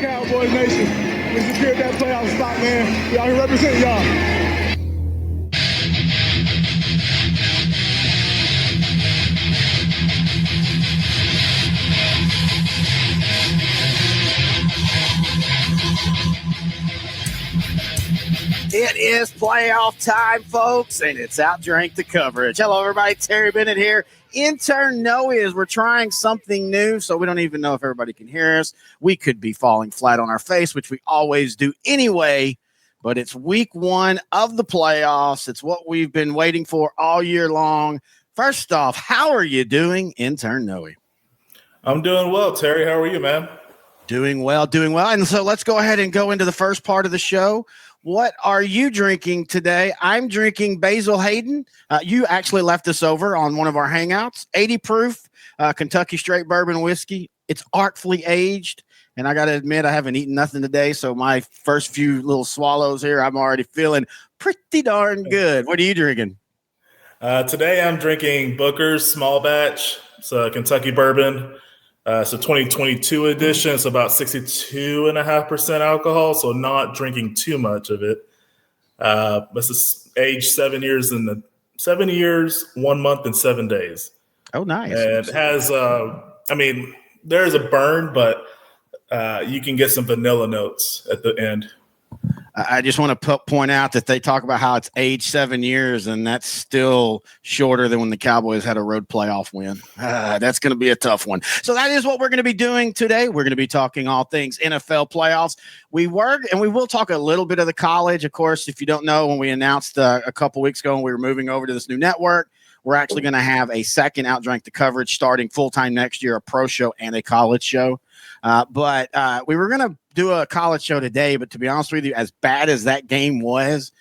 Cowboys Nation. We secured that playoff spot, man. We out here representing y'all. It is playoff time, folks, and it's Outdrank the Coverage. Hello, everybody. Terry Bennett here. Intern Noe is we're trying something new, so we don't even know if everybody can hear us. We could be falling flat on our face, which we always do anyway, but it's week one of the playoffs. It's what we've been waiting for all year long. First off, how are you doing, Intern Noe? I'm doing well, Terry. How are you, man? Doing well. And so let's go ahead and go into the first part of the show. What are you drinking today? I'm drinking Basil Hayden. You actually left this over on one of our hangouts. 80 proof Kentucky straight bourbon whiskey. It's artfully aged. And I got to admit, I haven't eaten nothing today. So my first few little swallows here, I'm already feeling pretty darn good. What are you drinking? Today I'm drinking Booker's Small Batch. It's a Kentucky bourbon. It's a 2022 edition. It's about 62.5% alcohol, so not drinking too much of it. This is aged 7 years 1 month and 7 days. Oh, nice. And it has, there's a burn, but you can get some vanilla notes at the end. I just want to point out that they talk about how it's aged 7 years, and that's still shorter than when the Cowboys had a road playoff win. That's going to be a tough one. So that is what we're going to be doing today. We're going to be talking all things NFL playoffs. We will talk a little bit of the college. Of course, if you don't know, when we announced a couple weeks ago when we were moving over to this new network, we're actually going to have a second Outdrank the Coverage starting full-time next year, a pro show and a college show. But we were going to do a college show today, but to be honest with you, as bad as that game was,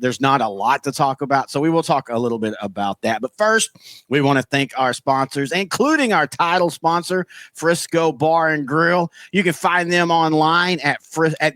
there's not a lot to talk about. So we will talk a little bit about that. But first, we want to thank our sponsors, including our title sponsor, Frisco Bar and Grill. You can find them online at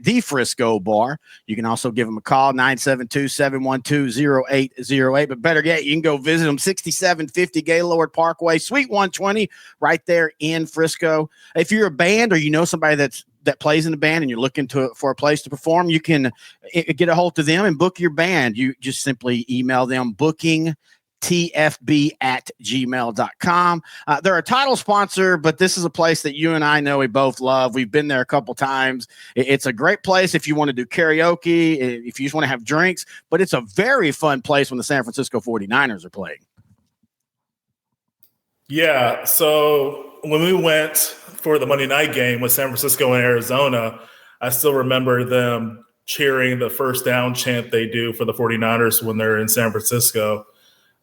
the Frisco Bar. You can also give them a call, 972-712-0808. But better yet, you can go visit them, 6750 Gaylord Parkway, Suite 120, right there in Frisco. If you're a band or you know somebody that plays in the band and you're looking for a place to perform, you can get a hold of them and book your band. You just simply email them bookingtfb@gmail.com. They're a title sponsor, but this is a place that you and I know we both love. We've been there a couple times. It's a great place if you want to do karaoke, if you just want to have drinks, but it's a very fun place when the San Francisco 49ers are playing. Yeah, so when we went for the Monday night game with San Francisco and Arizona, I still remember them cheering the first down chant they do for the 49ers when they're in San Francisco.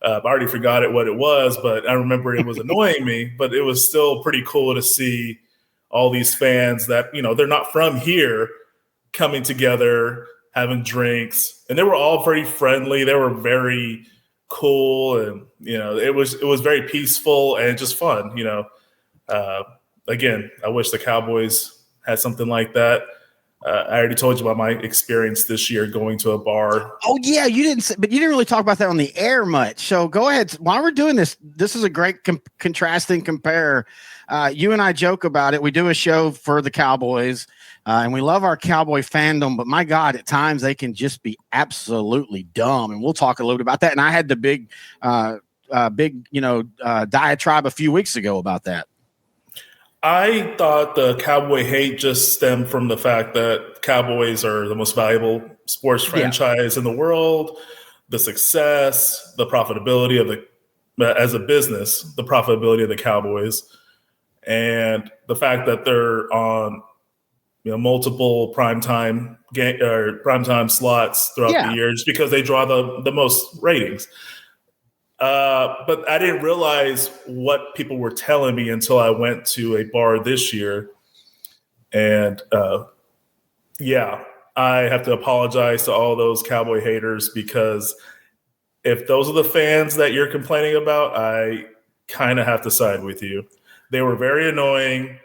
I already forgot what it was, but I remember it was annoying me, but it was still pretty cool to see all these fans that, they're not from here coming together, having drinks, and they were all very friendly. They were very cool, and it was very peaceful and just fun. Again, I wish the Cowboys had something like that. I already told you about my experience this year going to a bar. Oh yeah, you didn't really talk about that on the air much. So go ahead. While we're doing this, this is a great contrasting compare. You and I joke about it. We do a show for the Cowboys, and we love our Cowboy fandom. But my God, at times they can just be absolutely dumb, and we'll talk a little bit about that. And I had the big diatribe a few weeks ago about that. I thought the Cowboy hate just stemmed from the fact that Cowboys are the most valuable sports franchise in the world, the success, the profitability as a business, the profitability of the Cowboys, and the fact that they're on multiple primetime slots throughout the year just because they draw the most ratings. But I didn't realize what people were telling me until I went to a bar this year. And I have to apologize to all those Cowboy haters, because if those are the fans that you're complaining about, I kind of have to side with you. They were very annoying,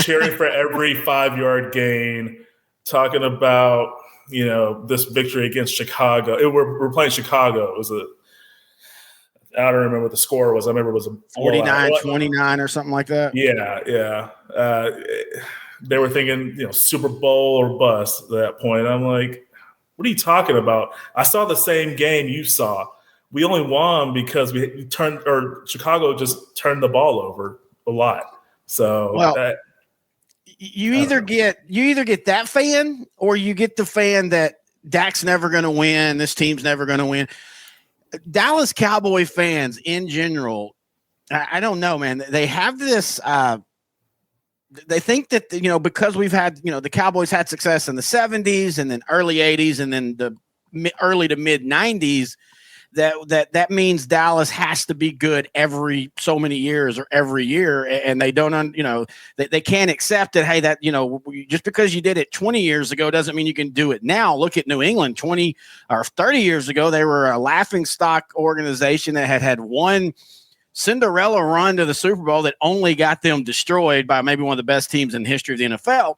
cheering for every 5-yard gain, talking about, this victory against Chicago. We're playing Chicago. It was I don't remember what the score was. I remember it was a 49-29 or something like that. Yeah. they were thinking, Super Bowl or bust at that point. I'm like, what are you talking about? I saw the same game you saw. We only won because Chicago just turned the ball over a lot. So you either get that fan or you get the fan that Dak's never going to win. This team's never going to win. Dallas Cowboy fans in general, I don't know, man. They have this. They think that because we've had the Cowboys had success in the 70s and then early 80s and then the early to mid 90s. That means Dallas has to be good every so many years or every year, and they don't, they can't accept it. Hey, that just because you did it 20 years ago doesn't mean you can do it now. Look at New England 20 or 30 years ago; they were a laughingstock organization that had one Cinderella run to the Super Bowl that only got them destroyed by maybe one of the best teams in the history of the NFL,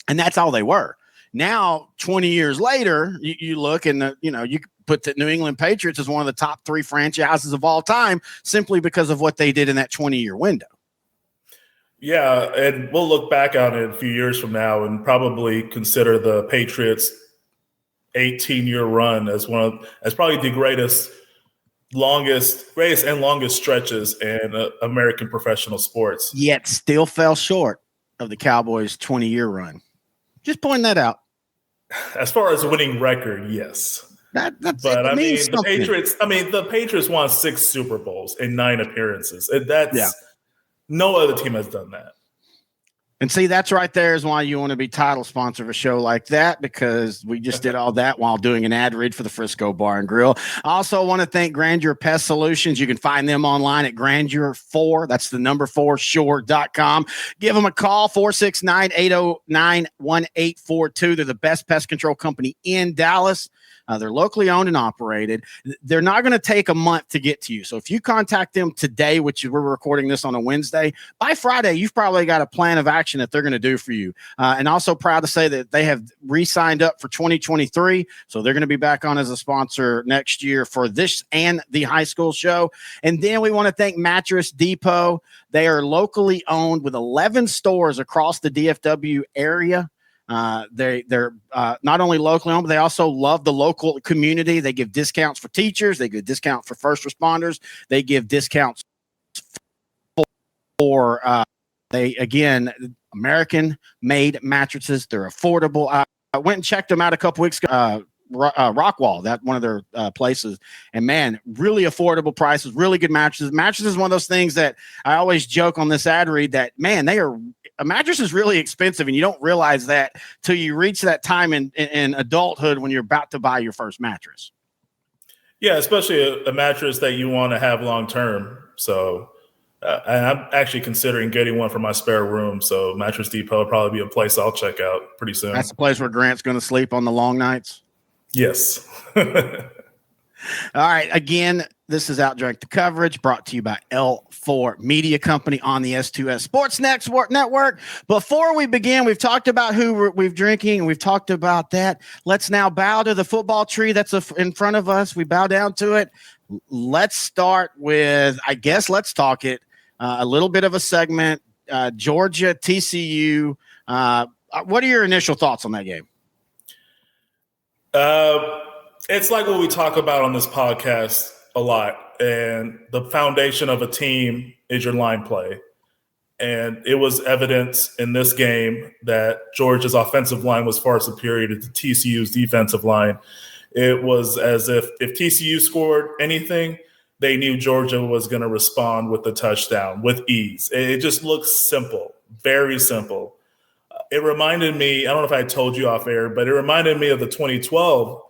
and that's all they were. Now, 20 years later, you look and you put the New England Patriots as one of the top 3 franchises of all time simply because of what they did in that 20-year window. Yeah, and we'll look back on it a few years from now and probably consider the Patriots' 18-year run as probably the greatest and longest stretches in American professional sports. Yet still fell short of the Cowboys' 20-year run. Just pointing that out. As far as winning record, yes. The Patriots. The Patriots won 6 Super Bowls in 9 appearances. No other team has done that. And see, that's right there is why you want to be title sponsor of a show like that, because we just did all that while doing an ad read for the Frisco Bar and Grill. I also want to thank Grandeur Pest Solutions. You can find them online at Grandeur4. That's the number 4sure.com. Give them a call, 469-809-1842. They're the best pest control company in Dallas. They're locally owned and operated. They're not going to take a month to get to you. So if you contact them today, which we're recording this on a Wednesday, by Friday, you've probably got a plan of action that they're going to do for you. And also proud to say that they have re-signed up for 2023. So they're going to be back on as a sponsor next year for this and the high school show. And then we want to thank Mattress Depot. They are locally owned with 11 stores across the DFW area. They're not only locally owned, but they also love the local community. They give discounts for teachers. They give discounts for first responders. They give discounts for American-made mattresses. They're affordable. I went and checked them out a couple weeks ago. Rockwall, that one of their places, and man, really affordable prices, really good mattresses. Mattresses is one of those things that I always joke on this ad read that, man, a mattress is really expensive, and you don't realize that till you reach that time in adulthood when you're about to buy your first mattress. Yeah, especially a mattress that you want to have long term. So and I'm actually considering getting one for my spare room. So Mattress Depot will probably be a place I'll check out pretty soon. That's the place where Grant's going to sleep on the long nights. Yes. All right. Again, this is Outdrank the Coverage, brought to you by L4 Media Company on the S2S Sports Network. Before we begin, we've talked about who we've drinking, and we've talked about that. Let's now bow to the football tree that's in front of us. We bow down to it. Let's start with, let's talk it. A little bit of a segment. Georgia, TCU. What are your initial thoughts on that game? It's like what we talk about on this podcast a lot, and the foundation of a team is your line play. And it was evident in this game that Georgia's offensive line was far superior to TCU's defensive line. It was as if TCU scored anything, they knew Georgia was going to respond with a touchdown with ease. It just looks simple, very simple. It reminded me, I don't know if I told you off air, but it reminded me of the 2012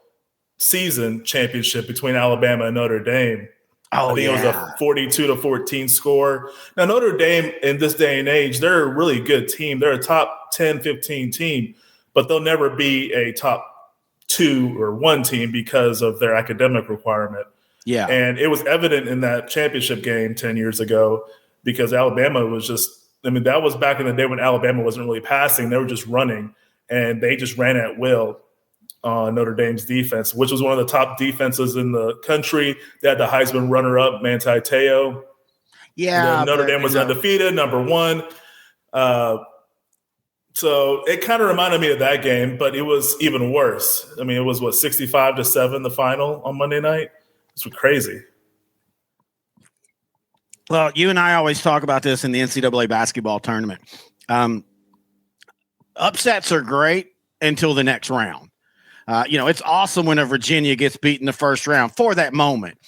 season championship between Alabama and Notre Dame. I think it was a 42-14 score. Now, Notre Dame in this day and age, they're a really good team. They're a top 10, 15 team, but they'll never be a top 2 or 1 team because of their academic requirement. Yeah. And it was evident in that championship game 10 years ago because Alabama was that was back in the day when Alabama wasn't really passing. They were just running, and they just ran at will on Notre Dame's defense, which was one of the top defenses in the country. They had the Heisman runner-up, Manti Te'o. Yeah. Notre Dame was undefeated, number 1. To So it kind of reminded me of that game, but it was even worse. I mean, it was 65-7 the final on Monday night. It's crazy. Well, you and I always talk about this in the NCAA basketball tournament. Upsets are great until the next round. It's awesome when a Virginia gets beat in the first round for that moment.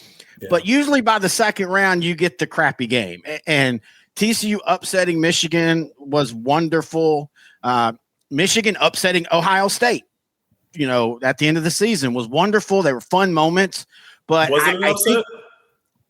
Yeah. But usually by the second round, you get the crappy game. And TCU upsetting Michigan was wonderful. Michigan upsetting Ohio State, at the end of the season was wonderful. They were fun moments. But was it an upset?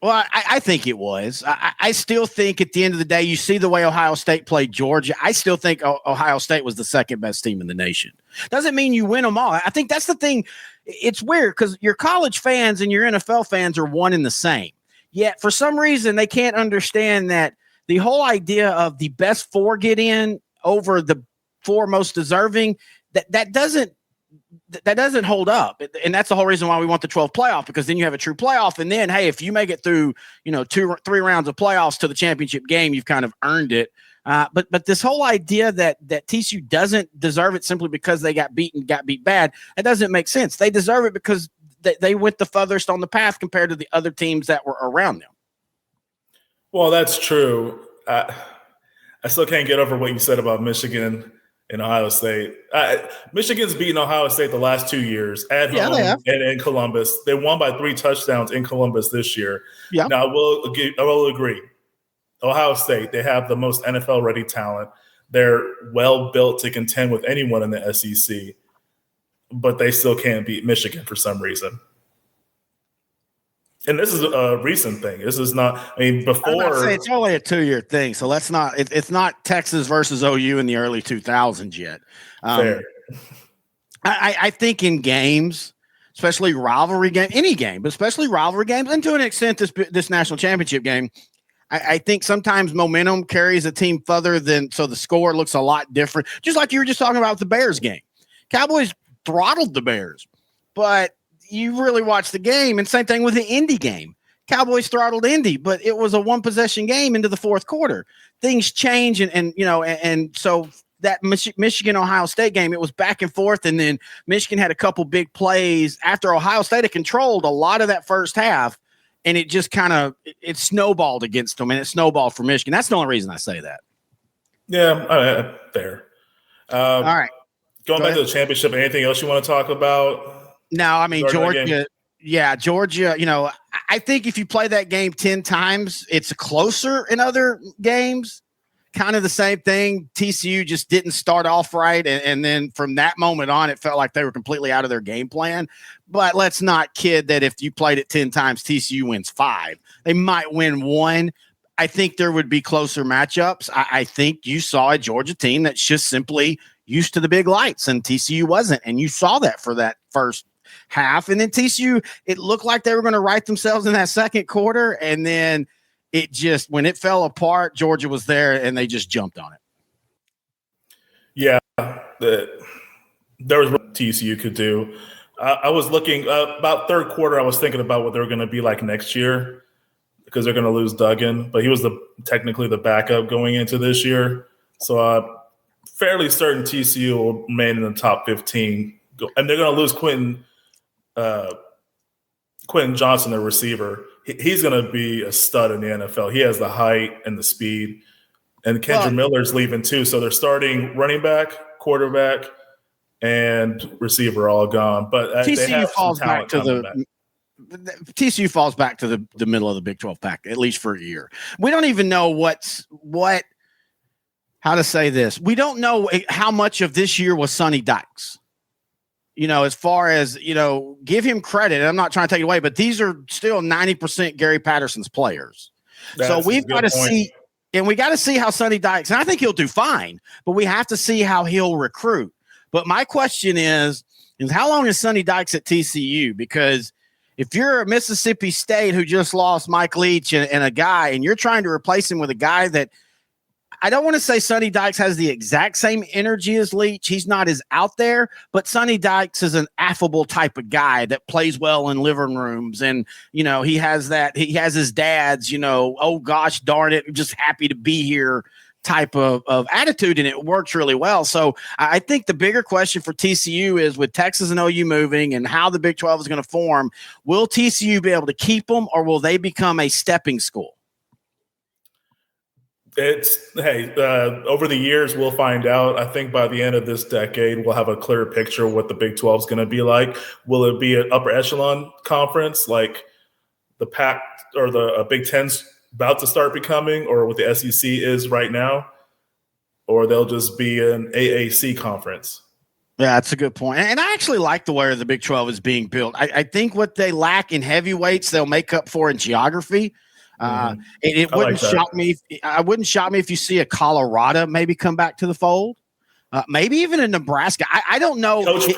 I think it was. I still think at the end of the day, you see the way Ohio State played Georgia. I still think Ohio State was the second best team in the nation. Doesn't mean you win them all. I think that's the thing. It's weird because your college fans and your NFL fans are one and the same. Yet for some reason, they can't understand that the whole idea of the best four get in over the four most deserving, that doesn't hold up. And that's the whole reason why we want the 12 playoff, because then you have a true playoff. And then, hey, if you make it through, 2-3 rounds of playoffs to the championship game, you've kind of earned it. But this whole idea that TCU doesn't deserve it simply because they got beat bad, that doesn't make sense. They deserve it because they went the furthest on the path compared to the other teams that were around them. Well, that's true. I still can't get over what you said about Michigan and Ohio State. Michigan's beaten Ohio State the last 2 years at home and in Columbus. They won by 3 touchdowns in Columbus this year. Yeah. Now, I will agree. Ohio State, they have the most NFL-ready talent. They're well-built to contend with anyone in the SEC, but they still can't beat Michigan for some reason. And this is a recent thing. This is not. Before it's only a 2-year thing, so let's not. It's not Texas versus OU in the early 2000s yet. Fair. I think in games, especially rivalry game, any game, but especially rivalry games, and to an extent, this national championship game, I think sometimes momentum carries a team further than, so the score looks a lot different. Just like you were just talking about the Bears game, Cowboys throttled the Bears, but you really watch the game, and same thing with the Indy game. Cowboys throttled Indy, but it was a one-possession game into the fourth quarter. Things change, and so that Michigan-Ohio State game, it was back and forth, and then Michigan had a couple big plays after Ohio State had controlled a lot of that first half, and it just kind of it snowballed against them, and it snowballed for Michigan. That's the only reason I say that. Yeah, fair. All right. Going back to the championship, anything else you want to talk about? No, Georgia. Yeah, Georgia. I think if you play that game 10 times, it's closer in other games. Kind of the same thing. TCU just didn't start off right, and then from that moment on, it felt like they were completely out of their game plan. But let's not kid that if you played it 10 times, TCU wins 5. They might win 1. I think there would be closer matchups. I think you saw a Georgia team that's just simply used to the big lights, and TCU wasn't, and you saw that for that first half. And then TCU, it looked like they were going to right themselves in that second quarter, and then it just, when it fell apart, Georgia was there, and they just jumped on it. Yeah, there was what TCU could do. I was looking about third quarter. I was thinking about what they're going to be like next year, because they're going to lose Duggan, but he was technically the backup going into this year. So fairly certain TCU will remain in the top 15, and they're going to lose Quentin Johnson, their receiver. He's going to be a stud in the NFL. He has the height and the speed. And Kendra Miller's leaving too. So they're starting running back, quarterback, and receiver all gone. But TCU falls back to TCU falls back to the middle of the Big 12 pack, at least for a year. We don't even know how to say this. We don't know how much of this year was Sonny Dykes. As far as, give him credit. I'm not trying to take it away, but these are still 90% Gary Patterson's players. So we've got to see, and we got to see how Sonny Dykes, and I think he'll do fine, but we have to see how he'll recruit. But my question is how long is Sonny Dykes at TCU? Because if you're a Mississippi State who just lost Mike Leach and a guy, and you're trying to replace him with a guy that, I don't want to say Sonny Dykes has the exact same energy as Leach. He's not as out there, but Sonny Dykes is an affable type of guy that plays well in living rooms. And, he has his dad's, oh gosh, darn it, I'm just happy to be here type of attitude, and it works really well. So I think the bigger question for TCU is, with Texas and OU moving and how the Big 12 is going to form, will TCU be able to keep them, or will they become a stepping school? Over the years, we'll find out. I think by the end of this decade, we'll have a clearer picture of what the Big 12 is going to be like. Will it be an upper echelon conference like the Pac or the Big Ten's about to start becoming, or what the SEC is right now, or they'll just be an AAC conference? Yeah, that's a good point. And I actually like the way the Big 12 is being built. I think what they lack in heavyweights, they'll make up for in geography. It wouldn't shock me. I wouldn't shock me if you see a Colorado maybe come back to the fold. Maybe even a Nebraska. I don't know. Coach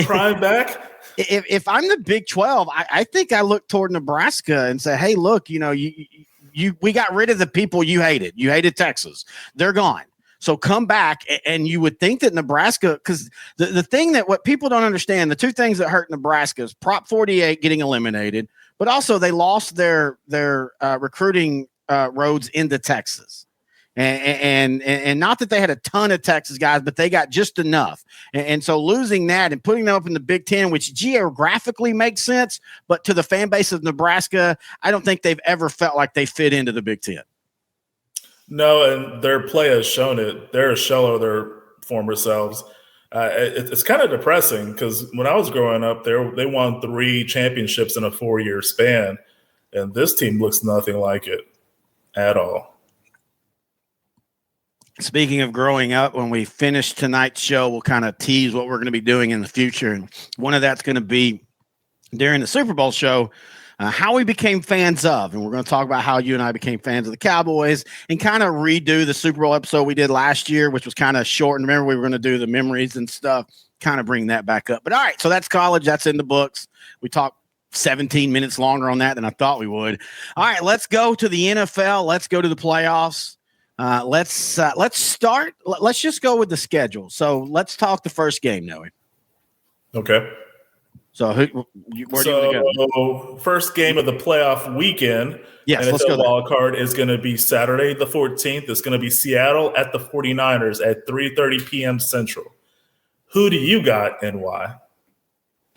Prime back. If I'm the Big 12, I think I look toward Nebraska and say, hey, look, we got rid of the people you hated. You hated Texas. They're gone. So come back. And you would think that Nebraska, because the thing that what people don't understand, the two things that hurt Nebraska is Prop 48 getting eliminated, but also they lost their recruiting roads into Texas. And not that they had a ton of Texas guys, but they got just enough. And so losing that and putting them up in the Big Ten, which geographically makes sense, but to the fan base of Nebraska, I don't think they've ever felt like they fit into the Big Ten. No, and their play has shown it. They're a shell of their former selves. It's kind of depressing because when I was growing up, they won 3 championships in a 4-year span, and this team looks nothing like it at all. Speaking of growing up, when we finish tonight's show, we'll kind of tease what we're going to be doing in the future. And one of that's going to be during the Super Bowl show, how we became fans of. And we're going to talk about how you and I became fans of the Cowboys and kind of redo the Super Bowl episode we did last year, which was kind of short. And remember, we were going to do the memories and stuff, kind of bring that back up. But all right, so that's college. That's in the books. We talked 17 minutes longer on that than I thought we would. All right, let's go to the NFL. Let's go to the playoffs. Let's start. Let's just go with the schedule. So let's talk the first game, Noe. Okay. So where do you want to go? First game of the playoff weekend. Yes, NFL let's go. Wild card is going to be Saturday the 14th. It's going to be Seattle at the 49ers at 3:30 p.m. Central. Who do you got and why?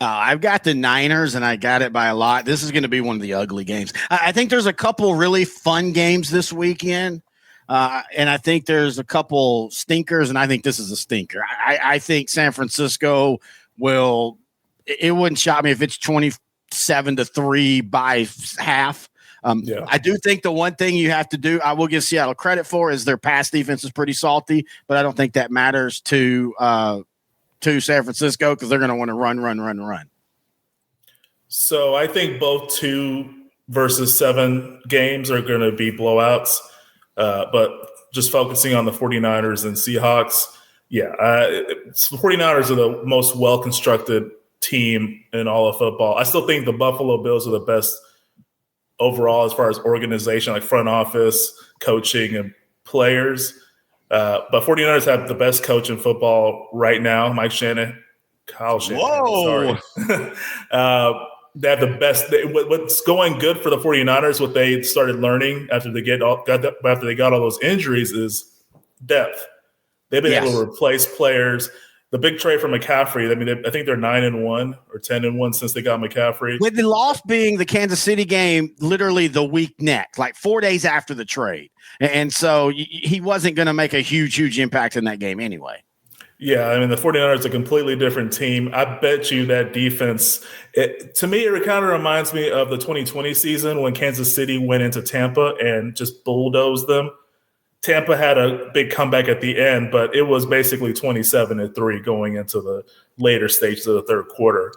I've got the Niners, and I got it by a lot. This is going to be one of the ugly games. I think there's a couple really fun games this weekend. And I think there's a couple stinkers, and I think this is a stinker. I think San Francisco will – it wouldn't shock me if it's 27-3 by half. I do think the one thing you have to do, I will give Seattle credit for, is their pass defense is pretty salty, but I don't think that matters to San Francisco because they're going to want to run. So I think both 2 versus 7 games are going to be blowouts. But just focusing on the 49ers and Seahawks, 49ers are the most well-constructed team in all of football. I still think the Buffalo Bills are the best overall as far as organization, like front office, coaching, and players. But 49ers have the best coach in football right now, Kyle Shanahan. Whoa. Sorry. They have the best. What's going good for the 49ers, what they started learning after they got all those injuries, is depth. They've been able to replace players. The big trade for McCaffrey, I think they're 9-1 or 10-1 since they got McCaffrey. With the loss being the Kansas City game literally the week next, like 4 days after the trade. And so he wasn't going to make a huge impact in that game anyway. Yeah, the 49ers are a completely different team. I bet you that defense, to me, it kind of reminds me of the 2020 season when Kansas City went into Tampa and just bulldozed them. Tampa had a big comeback at the end, but it was basically 27-3 going into the later stages of the third quarter.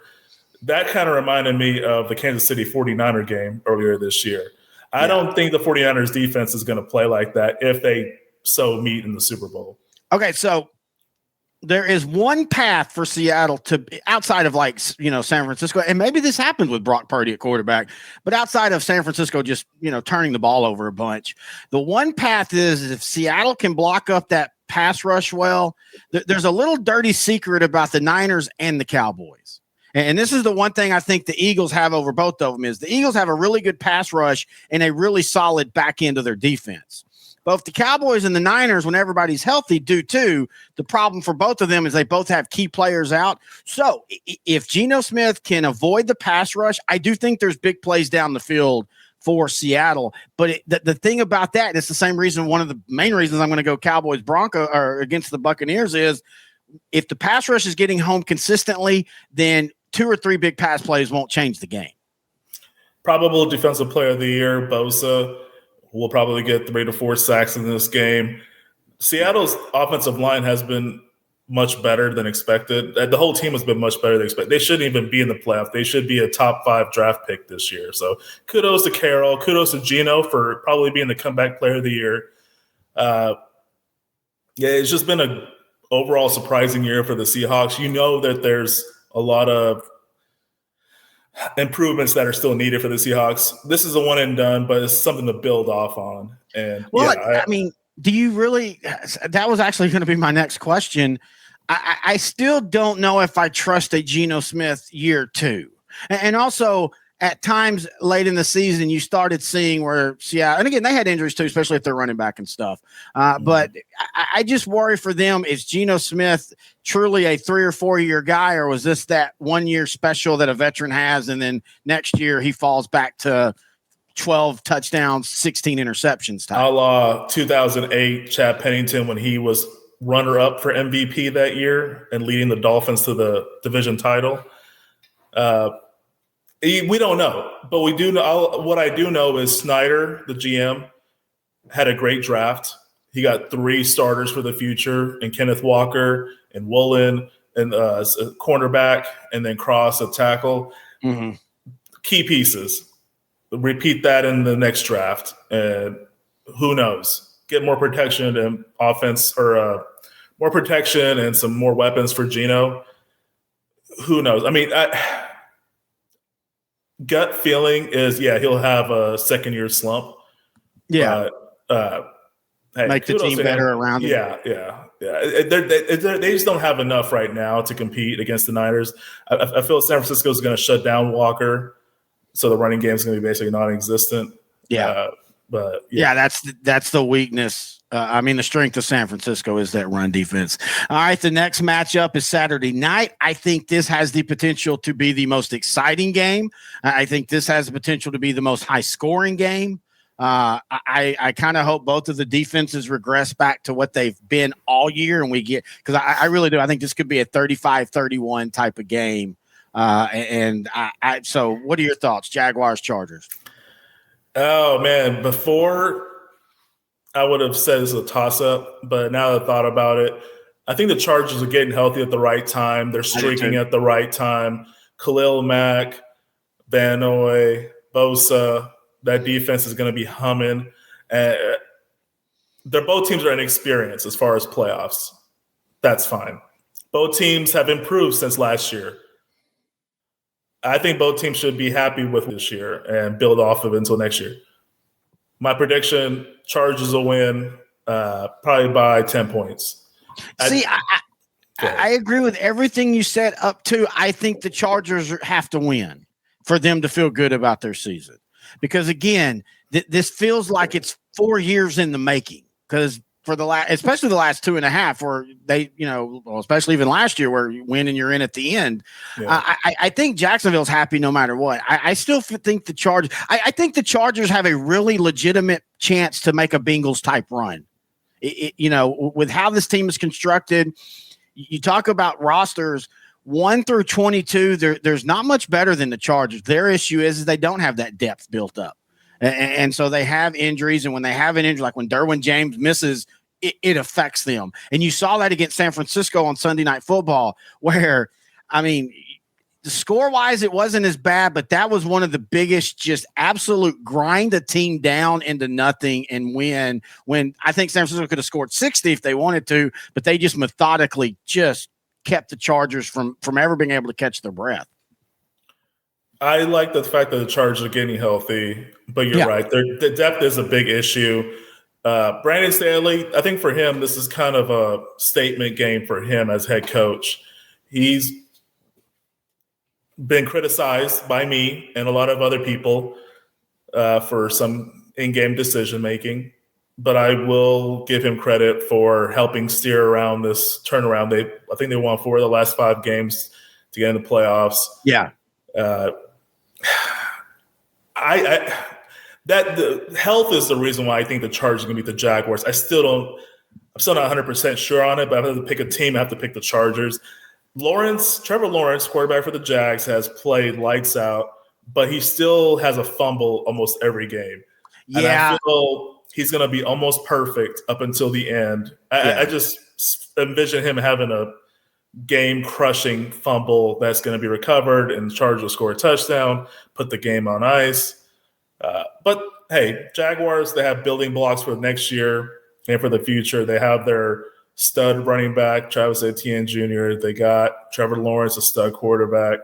That kind of reminded me of the Kansas City 49er game earlier this year. I don't think the 49ers defense is going to play like that if they so meet in the Super Bowl. Okay, so there is one path for Seattle to outside of San Francisco, and maybe this happened with Brock Purdy at quarterback, but outside of San Francisco just, turning the ball over a bunch, the one path is if Seattle can block up that pass rush well, there's a little dirty secret about the Niners and the Cowboys. And this is the one thing I think the Eagles have over both of them is the Eagles have a really good pass rush and a really solid back end of their defense. Both the Cowboys and the Niners, when everybody's healthy, do too. The problem for both of them is they both have key players out. So if Geno Smith can avoid the pass rush, I do think there's big plays down the field for Seattle. But the thing about that, it's the same reason, one of the main reasons I'm going to go Cowboys Bronco or against the Buccaneers is if the pass rush is getting home consistently, then 2 or 3 big pass plays won't change the game. Probable defensive player of the year, Bosa, will probably get 3 to 4 sacks in this game. Seattle's offensive line has been much better than expected. The whole team has been much better than expected. They shouldn't even be in the playoff. They should be a top 5 draft pick this year. So kudos to Carroll. Kudos to Geno for probably being the comeback player of the year. It's just been an overall surprising year for the Seahawks. You know that there's a lot of improvements that are still needed for the Seahawks. This is a one and done, but it's something to build off on. And I mean, do you really? That was actually going to be my next question. I still don't know if I trust a Geno Smith year 2, and also at times late in the season you started seeing where Seattle, and again they had injuries too, especially if they're running back and stuff. But I just worry for them. Is Geno Smith truly a 3 or 4 year guy, or was this that 1 year special that a veteran has, and then next year he falls back to 12 touchdowns, 16 interceptions type? A la 2008 Chad Pennington when he was runner-up for MVP that year and leading the Dolphins to the division title. We don't know, but we do know. What I do know is Snyder, the GM, had a great draft. He got 3 starters for the future, and Kenneth Walker and Woolen and a cornerback, and then Cross a tackle. Mm-hmm. Key pieces. Repeat that in the next draft, and who knows? Get more protection and offense, or more protection and some more weapons for Geno. Who knows? I mean, gut feeling is, he'll have a second-year slump. Yeah. Hey, make the team better around him. Yeah. They just don't have enough right now to compete against the Niners. I feel San Francisco is going to shut down Walker, so the running game is going to be basically non-existent. Yeah. That's the weakness. The strength of San Francisco is that run defense. All right, the next matchup is Saturday night. I think this has the potential to be the most exciting game. I think this has the potential to be the most high-scoring game. I kind of hope both of the defenses regress back to what they've been all year, and we get – because I really do. I think this could be a 35-31 type of game. So what are your thoughts, Jaguars, Chargers? Oh, man, before I would have said this is a toss-up, but now that I thought about it, I think the Chargers are getting healthy at the right time. They're streaking at the right time. Khalil Mack, Van Noy, Bosa, that defense is going to be humming. Both teams are inexperienced as far as playoffs. That's fine. Both teams have improved since last year. I think both teams should be happy with this year and build off of it until next year. My prediction, Chargers will win probably by 10 points. I agree with everything you said up to. I think the Chargers have to win for them to feel good about their season. Because, again, this feels like it's 4 years in the making. Because for especially the last 2.5, where they, especially even last year, where you win and you're in at the end. Yeah. I think Jacksonville's happy no matter what. I still think the Chargers. I think the Chargers have a really legitimate chance to make a Bengals type run. With how this team is constructed, you talk about rosters 1 through 22. There's not much better than the Chargers. Their issue is they don't have that depth built up. And so they have injuries, and when they have an injury, like when Derwin James misses, it affects them. And you saw that against San Francisco on Sunday Night Football, where, score-wise, it wasn't as bad, but that was one of the biggest, just absolute grind a team down into nothing and win, when I think San Francisco could have scored 60 if they wanted to, but they just methodically just kept the Chargers from ever being able to catch their breath. I like the fact that the Chargers are getting healthy, but you're right. The depth is a big issue. Brandon Staley, I think for him, this is kind of a statement game for him as head coach. He's been criticized by me and a lot of other people for some in-game decision-making. but I will give him credit for helping steer around this turnaround. I think they won 4 of the last 5 games to get in the playoffs. Yeah. That the health is the reason why I think the Chargers are going to beat the Jaguars. I'm still not 100% sure on it, but if I have to pick a team, I have to pick the Chargers. Trevor Lawrence, quarterback for the Jags, has played lights out, but he still has a fumble almost every game. Yeah. And I feel he's going to be almost perfect up until the end. I just envision him having a game-crushing fumble that's going to be recovered, and the Chargers will score a touchdown, put the game on ice. But, hey, Jaguars, they have building blocks for next year and for the future. They have their stud running back, Travis Etienne Jr. They got Trevor Lawrence, a stud quarterback.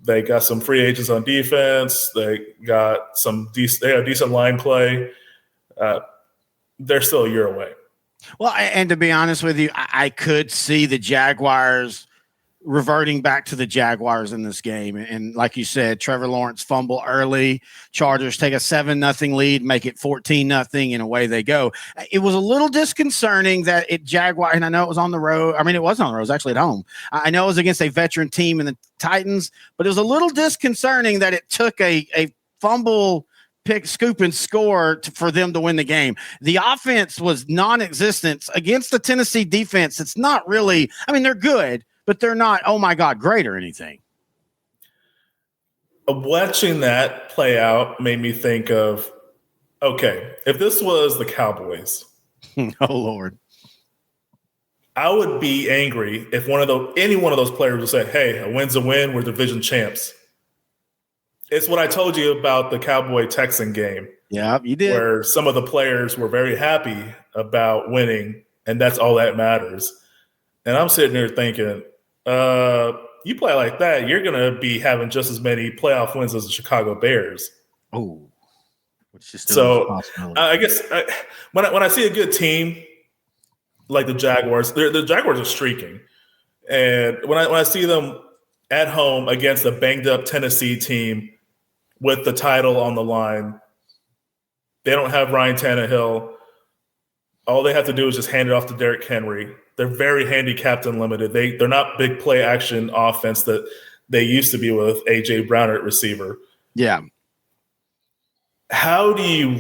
They got some free agents on defense. They got they have decent line play. They're still a year away. Well, and to be honest with you, I could see the Jaguars reverting back to the Jaguars in this game. And like you said, Trevor Lawrence fumble early. Chargers take a 7-0 lead, make it 14-0, and away they go. It was a little disconcerting that Jaguar, and I know it was on the road. I mean, it wasn't on the road. It was actually at home. I know it was against a veteran team in the Titans, but it was a little disconcerting that it took a fumble pick, scoop, and score for them to win the game. The offense was non-existent against the Tennessee defense. It's not really, I mean, they're good, but they're not, oh my God, great or anything. Watching that play out made me think of, okay, if this was the Cowboys, oh Lord, I would be angry if any one of those players would say, hey, a win's a win, we're division champs. It's what I told you about the Cowboy-Texan game. Yeah, you did. Where some of the players were very happy about winning, and that's all that matters. And I'm sitting there thinking, you play like that, you're going to be having just as many playoff wins as the Chicago Bears. Oh, which is still a possibility. I guess when I see a good team like the Jaguars, the Jaguars are streaking. And when I see them at home against a banged-up Tennessee team with the title on the line, they don't have Ryan Tannehill. All they have to do is just hand it off to Derrick Henry. They're very handicapped and limited. They're not big play action offense that they used to be with A.J. Brown at receiver. Yeah. How do you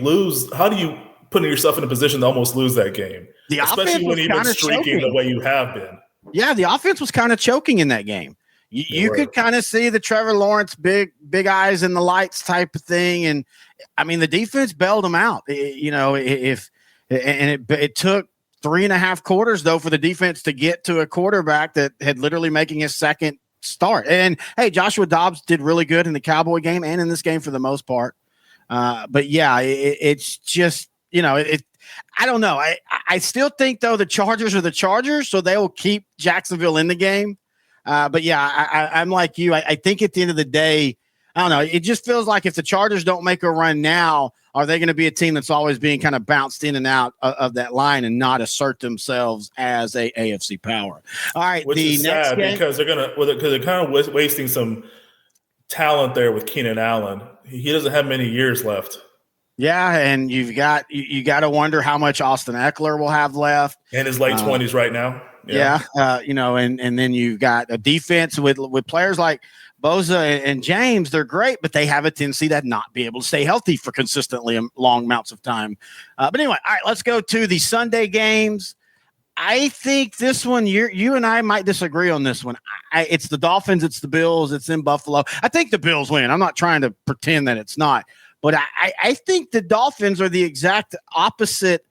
put yourself in a position to almost lose that game? Especially when you've been streaking the way you have been. Yeah, the offense was kind of choking in that game. You could kind of see the Trevor Lawrence big eyes in the lights type of thing. And, I mean, the defense bailed them out. It took 3.5 quarters, though, for the defense to get to a quarterback that had literally making his second start. And, hey, Joshua Dobbs did really good in the Cowboy game and in this game for the most part. But, yeah, it's just, I don't know. I still think, though, the Chargers are the Chargers, so they will keep Jacksonville in the game. But, yeah, I'm like you. I think at the end of the day, I don't know. It just feels like if the Chargers don't make a run now, are they going to be a team that's always being kind of bounced in and out of that line and not assert themselves as a AFC power? All right. Which is next sad game, because they're kind of wasting some talent there with Keenan Allen. He doesn't have many years left. Yeah, and you got to wonder how much Austin Eckler will have left in his late 20s right now. Yeah, and then you've got a defense with players like Bosa and James. They're great, but they have a tendency to not be able to stay healthy for consistently long amounts of time. But anyway, all right, let's go to the Sunday games. I think this one, you and I might disagree on this one. It's the Dolphins, it's the Bills, it's in Buffalo. I think the Bills win. I'm not trying to pretend that it's not. But I think the Dolphins are the exact opposite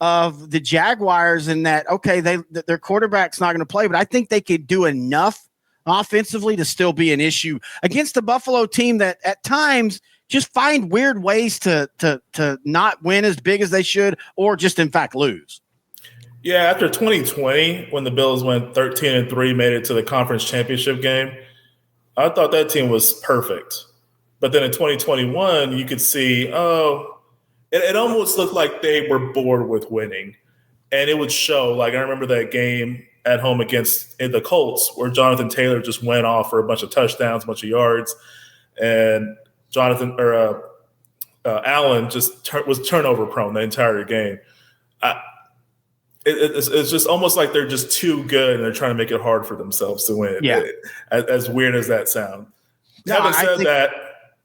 of the Jaguars in that, okay, their quarterback's not going to play, but I think they could do enough offensively to still be an issue against the Buffalo team that at times just find weird ways to not win as big as they should or just, in fact, lose. Yeah, after 2020, when the Bills went 13-3, made it to the conference championship game, I thought that team was perfect. But then in 2021, you could see, it almost looked like they were bored with winning. And it would show. Like, I remember that game at home against the Colts where Jonathan Taylor just went off for a bunch of touchdowns, a bunch of yards. And Allen just was turnover prone the entire game. It's just almost like they're just too good and they're trying to make it hard for themselves to win. Yeah. As weird as that sounds. No, Having said that,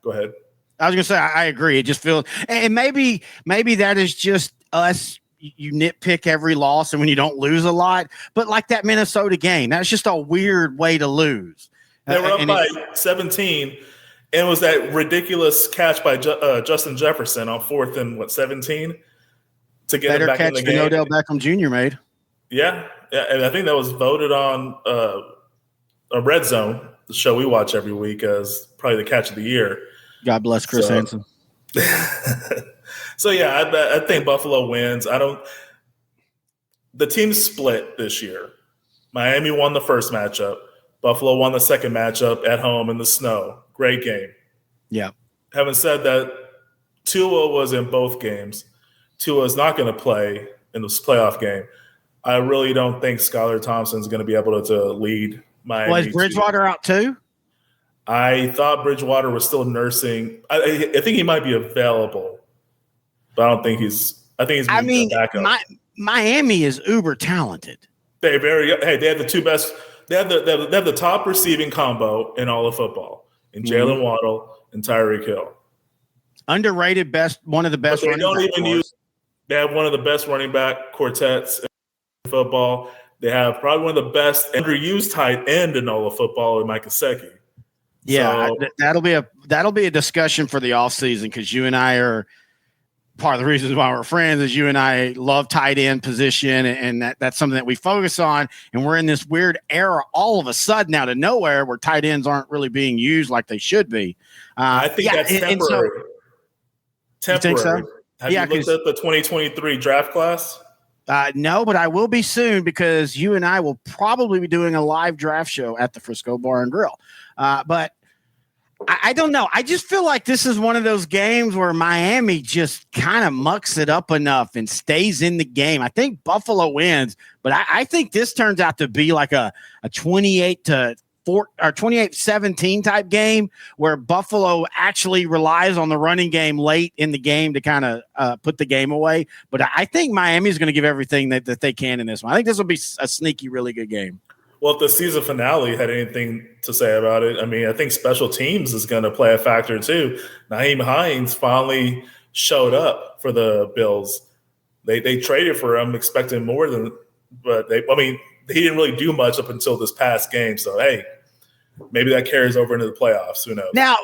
go ahead. I was going to say, I agree. It just feels, and maybe that is just us. You nitpick every loss and when you don't lose a lot, but like that Minnesota game, that's just a weird way to lose. They were up by 17, and it was that ridiculous catch by Justin Jefferson on 4th and 17 to get him back in the game. Better catch than Odell Beckham Jr. made. Yeah, and I think that was voted on a Red Zone, the show we watch every week, as probably the catch of the year. God bless Chris Hansen. So yeah, I think Buffalo wins. The team split this year. Miami won the first matchup. Buffalo won the second matchup at home in the snow. Great game. Yeah. Having said that, Tua was in both games. Tua is not going to play in this playoff game. I really don't think Skylar Thompson is going to be able to lead Miami. Was Bridgewater out too? I thought Bridgewater was still nursing. I think he might be available, but I don't think he's. I think he's. Backup. Miami is uber talented. They have the two best. They have the top receiving combo in all of football in Jalen Waddle and Tyreek Hill. Underrated, one of the best. But they don't even use. They have one of the best running back quartets in football. They have probably one of the best underused tight end in all of football in Mike Gesicki. Yeah, so, that'll be a discussion for the offseason because you and I are part of the reasons why we're friends is you and I love tight end position and that's something that we focus on. And we're in this weird era all of a sudden out of nowhere where tight ends aren't really being used like they should be. I think that's temporary. You think so? Have you looked at the 2023 draft class? No, but I will be soon because you and I will probably be doing a live draft show at the Frisco Bar and Grill. But I don't know. I just feel like this is one of those games where Miami just kind of mucks it up enough and stays in the game. I think Buffalo wins, but I think this turns out to be like a 28-4 or 28-17 type game where Buffalo actually relies on the running game late in the game to kind of put the game away. But I think Miami is going to give everything that they can in this one. I think this will be a sneaky, really good game. Well, if the season finale had anything to say about it, I mean, I think special teams is going to play a factor too. Nyheim Hines finally showed up for the Bills. They traded for him, expecting more than, but he didn't really do much up until this past game. So, hey, maybe that carries over into the playoffs. Who knows? Now,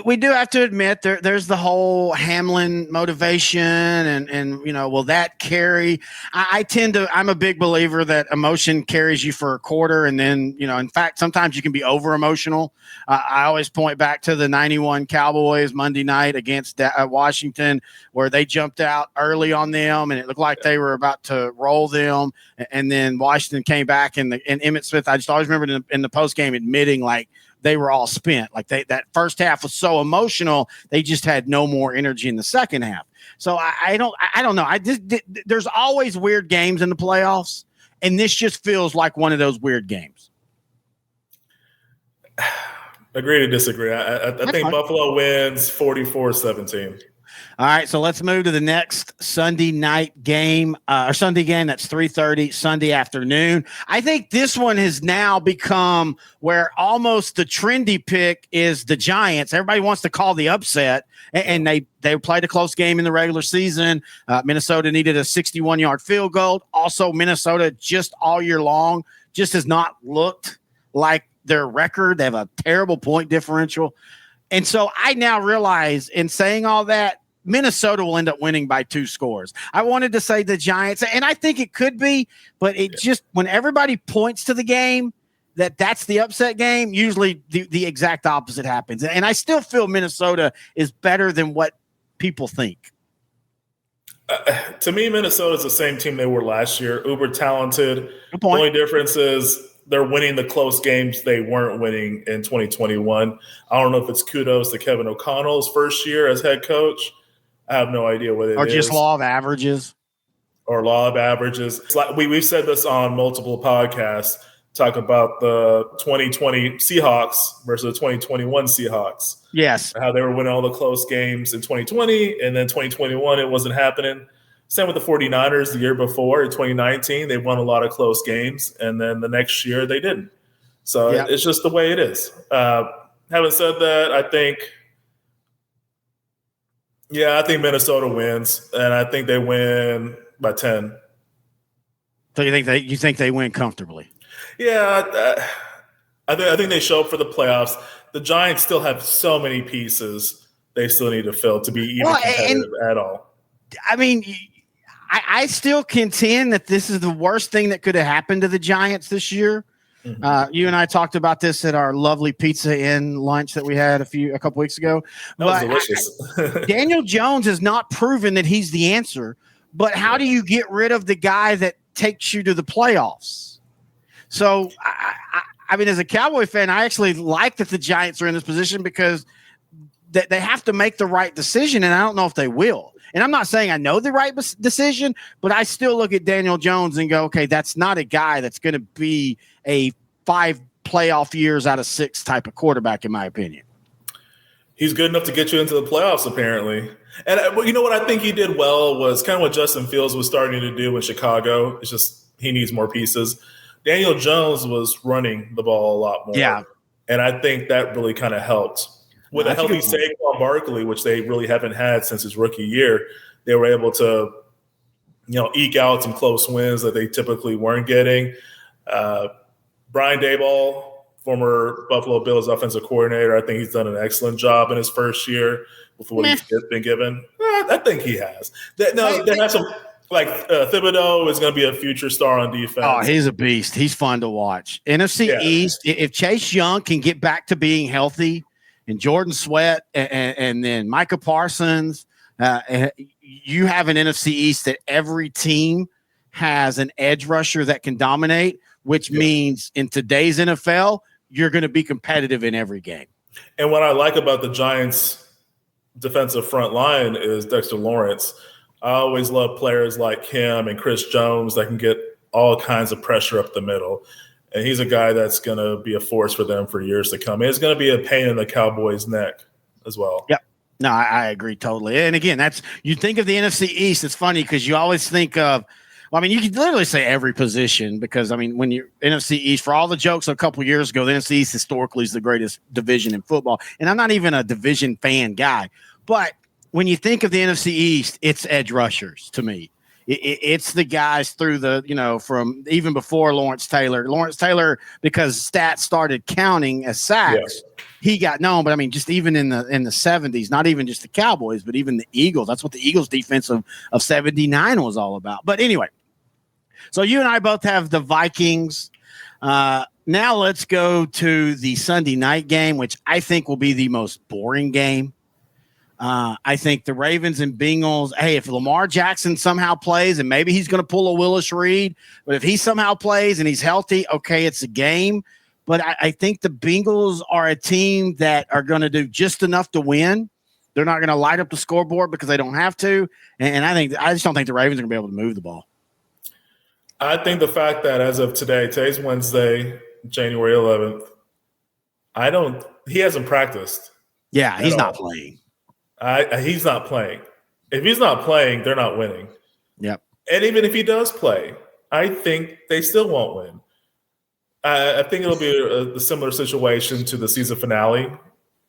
we do have to admit there's the whole Hamlin motivation and will that carry? I'm a big believer that emotion carries you for a quarter. And then, in fact, sometimes you can be over emotional. I always point back to the 91 Cowboys Monday night against Washington, where they jumped out early on them and it looked like they were about to roll them. And then Washington came back and Emmitt Smith, I just always remember in the post game admitting like they were all spent. Like that first half was so emotional. They just had no more energy in the second half. So I don't know. There's always weird games in the playoffs. And this just feels like one of those weird games. Agree to disagree. I think fine. Buffalo wins 44-17. All right, so let's move to the next Sunday night game, or Sunday game. That's 3:30 Sunday afternoon. I think this one has now become where almost the trendy pick is the Giants. Everybody wants to call the upset, and they played a close game in the regular season. Minnesota needed a 61-yard field goal. Also, Minnesota just all year long just has not looked like their record. They have a terrible point differential. And so I now realize in saying all that, Minnesota will end up winning by 2 scores. I wanted to say the Giants, and I think it could be, but just when everybody points to the game, that's the upset game, usually the exact opposite happens. And I still feel Minnesota is better than what people think. To me, Minnesota is the same team they were last year, uber talented. Good point. The only difference is they're winning the close games they weren't winning in 2021. I don't know if it's kudos to Kevin O'Connell's first year as head coach. I have no idea what it is. Or just law of averages. Or law of averages. It's like we've said this on multiple podcasts. talk about the 2020 Seahawks versus the 2021 Seahawks. Yes. How they were winning all the close games in 2020, and then 2021, it wasn't happening. Same with the 49ers the year before. In 2019, they won a lot of close games, and then the next year they didn't. So it's just the way it is. Having said that, I think Minnesota wins, and I think they win by 10. So you think they win comfortably? Yeah, I think they show up for the playoffs. The Giants still have so many pieces they still need to fill to be even competitive at all. I mean, I still contend that this is the worst thing that could have happened to the Giants this year. Mm-hmm. You and I talked about this at our lovely Pizza Inn lunch that we had a couple weeks ago. That was delicious. Daniel Jones has not proven that he's the answer, but how do you get rid of the guy that takes you to the playoffs? So, I mean, as a Cowboy fan, I actually like that the Giants are in this position because they have to make the right decision, and I don't know if they will. And I'm not saying I know the right decision, but I still look at Daniel Jones and go, okay, that's not a guy that's going to be a 5 playoff years out of 6 type of quarterback, in my opinion. He's good enough to get you into the playoffs, apparently. And you know what I think he did well was kind of what Justin Fields was starting to do in Chicago. It's just he needs more pieces. Daniel Jones was running the ball a lot more. Yeah. And I think that really kind of helped. With a healthy Saquon Barkley, which they really haven't had since his rookie year, they were able to, eke out some close wins that they typically weren't getting. Brian Daboll, former Buffalo Bills offensive coordinator, I think he's done an excellent job in his first year with what he's been given. I think he has. They have some Thibodeau is going to be a future star on defense. Oh, he's a beast. He's fun to watch. NFC East, if Chase Young can get back to being healthy, and Jordan Sweat and then Micah Parsons, you have an NFC East that every team has an edge rusher that can dominate, which means in today's NFL, you're going to be competitive in every game. And what I like about the Giants' defensive front line is Dexter Lawrence. I always love players like him and Chris Jones that can get all kinds of pressure up the middle. And he's a guy that's going to be a force for them for years to come. It's going to be a pain in the Cowboys' neck as well. Yep. No, I agree totally. And again, you think of the NFC East, it's funny because you always think of, you could literally say every position because, when you're NFC East, for all the jokes a couple of years ago, the NFC East historically is the greatest division in football. And I'm not even a division fan guy. But when you think of the NFC East, it's edge rushers to me. It's the guys through from even before Lawrence Taylor. Lawrence Taylor, because stats started counting as sacks, he got known. But just even in the 70s, not even just the Cowboys, but even the Eagles. That's what the Eagles defense of 79 was all about. But anyway, so you and I both have the Vikings. Now let's go to the Sunday night game, which I think will be the most boring game. I think the Ravens and Bengals, if Lamar Jackson somehow plays, and maybe he's going to pull a Willis Reed, but if he somehow plays and he's healthy, okay, it's a game. But I think the Bengals are a team that are going to do just enough to win. They're not going to light up the scoreboard because they don't have to. And I just don't think the Ravens are going to be able to move the ball. I think the fact that as of today's Wednesday, January 11th, he hasn't practiced. Yeah, he's not playing. He's not playing. If he's not playing, they're not winning. Yep. And even if he does play, I think they still won't win. I think it'll be a similar situation to the season finale.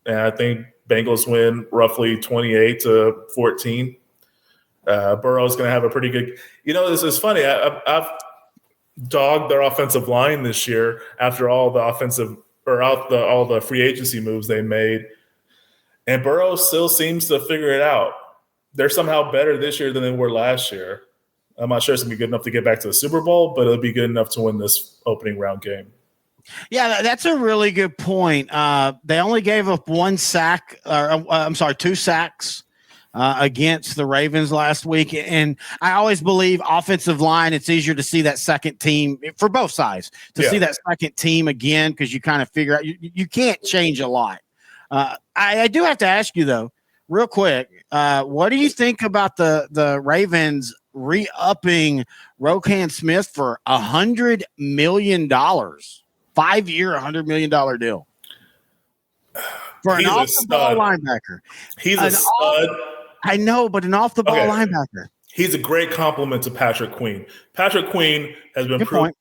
And I think Bengals win roughly 28-14. Burrow's going to have a pretty good – this is funny. I've dogged their offensive line this year after all the all the free agency moves they made. And Burrow still seems to figure it out. They're somehow better this year than they were last year. I'm not sure it's going to be good enough to get back to the Super Bowl, but it'll be good enough to win this opening round game. Yeah, that's a really good point. They only gave up 2 sacks against the Ravens last week. And I always believe offensive line, it's easier to see that second team for both sides, see that second team again because you kind of figure out you can't change a lot. I do have to ask you, though, real quick, what do you think about the Ravens re-upping Roquan Smith for $100 million, 5-year, $100 million deal for an off-the-ball linebacker. He's a stud. I know, but an off-the-ball linebacker. He's a great compliment to Patrick Queen. Patrick Queen has been proven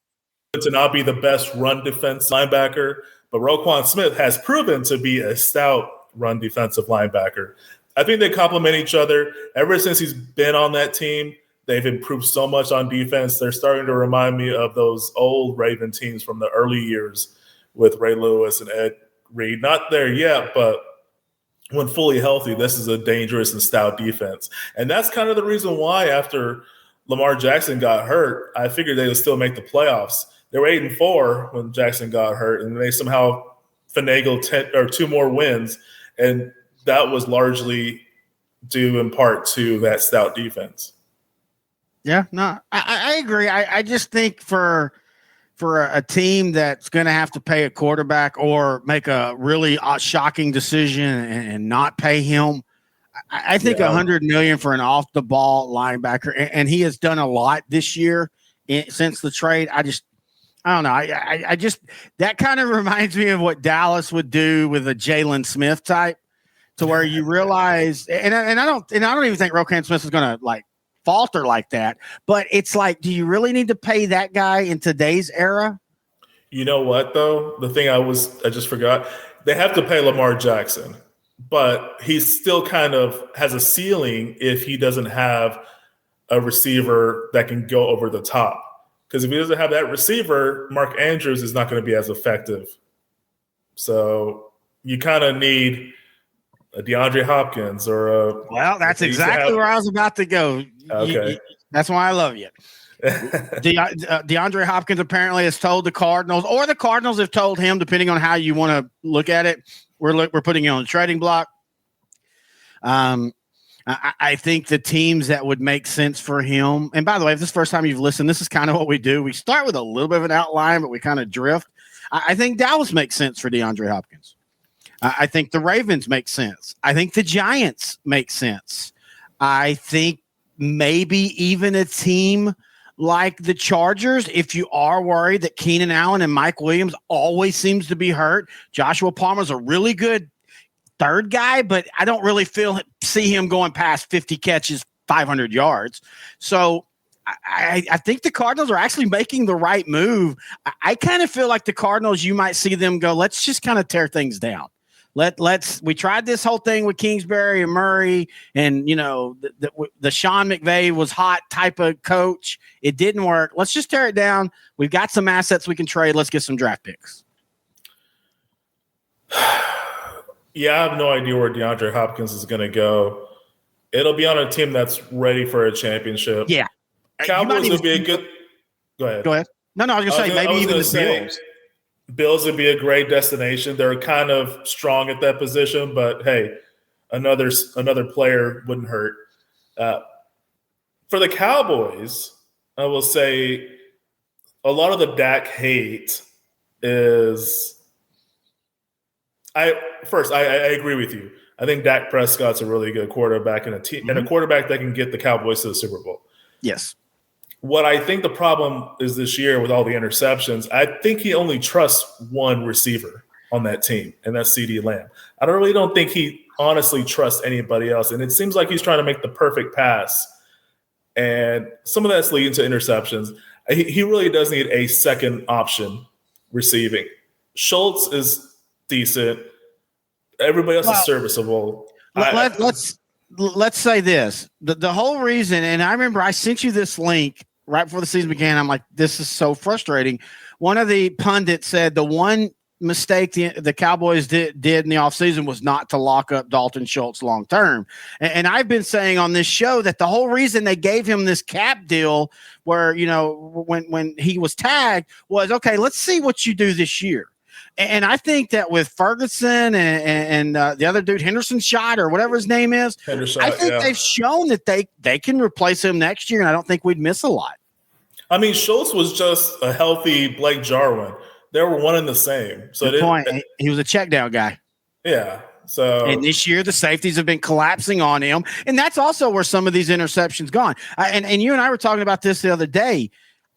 to not be the best run defense linebacker, but Roquan Smith has proven to be a stout run defensive linebacker. I think they complement each other. Ever since he's been on that team, they've improved so much on defense. They're starting to remind me of those old Raven teams from the early years with Ray Lewis and Ed Reed. Not there yet, but when fully healthy, this is a dangerous and stout defense. And that's kind of the reason why after Lamar Jackson got hurt, I figured they would still make the playoffs. They were 8-4 when Jackson got hurt, and they somehow finagled 2 more wins. And that was largely due in part to that stout defense. Yeah, no, I agree. I just think for a team that's going to have to pay a quarterback or make a really shocking decision and not pay him, I think $100 million for an off the ball linebacker, and he has done a lot this year since the trade. I don't know. I just that kind of reminds me of what Dallas would do with a Jalen Smith type, to where you realize, and I don't even think Roquan Smith is going to like falter like that, but it's like, do you really need to pay that guy in today's era? You know what though? The thing I just forgot, they have to pay Lamar Jackson, but he still kind of has a ceiling if he doesn't have a receiver that can go over the top. Because if he doesn't have that receiver, Mark Andrews is not going to be as effective. So you kind of need a DeAndre Hopkins or a. Well, that's exactly where I was about to go. Okay. That's why I love you. DeAndre Hopkins apparently has told the Cardinals, or the Cardinals have told him, depending on how you want to look at it, we're putting you on the trading block. I think the teams that would make sense for him, and by the way, if this is the first time you've listened, this is kind of what we do. We start with a little bit of an outline, but we kind of drift. I think Dallas makes sense for DeAndre Hopkins. I think the Ravens make sense. I think the Giants make sense. I think maybe even a team like the Chargers, if you are worried that Keenan Allen and Mike Williams always seems to be hurt. Joshua Palmer's a really good third guy, but I don't really see him going past 50 catches, 500 yards. So I think the Cardinals are actually making the right move. I kind of feel like the Cardinals, you might see them go, let's just kind of tear things down. We tried this whole thing with Kingsbury and Murray, and the Sean McVay was hot type of coach. It didn't work. Let's just tear it down. We've got some assets we can trade. Let's get some draft picks. Yeah, I have no idea where DeAndre Hopkins is going to go. It'll be on a team that's ready for a championship. Yeah. Cowboys would be a good – go ahead. No, I was going to say maybe even the Bills. Bills would be a great destination. They're kind of strong at that position, but, hey, another player wouldn't hurt. For the Cowboys, I will say a lot of the Dak hate is – I agree with you. I think Dak Prescott's a really good quarterback and a quarterback that can get the Cowboys to the Super Bowl. Yes. What I think the problem is this year with all the interceptions, I think he only trusts one receiver on that team, and that's CeeDee Lamb. I really don't think he honestly trusts anybody else, and it seems like he's trying to make the perfect pass, and some of that's leading to interceptions. He really does need a second option receiving. Schultz is decent. Everybody else is serviceable. Let's say this. The whole reason, and I remember I sent you this link right before the season began. I'm like, this is so frustrating. One of the pundits said the one mistake the Cowboys did in the offseason was not to lock up Dalton Schultz long term. And I've been saying on this show that the whole reason they gave him this cap deal where, when he was tagged was, okay, let's see what you do this year. And I think that with Ferguson and the other dude, Henderson Shot or whatever his name is, I think they've shown that they can replace him next year, and I don't think we'd miss a lot. I mean, Schultz was just a healthy Blake Jarwin. They were one and the same. So Good point. He was a check down guy. Yeah. So, and this year the safeties have been collapsing on him, and that's also where some of these interceptions gone. And you and I were talking about this the other day.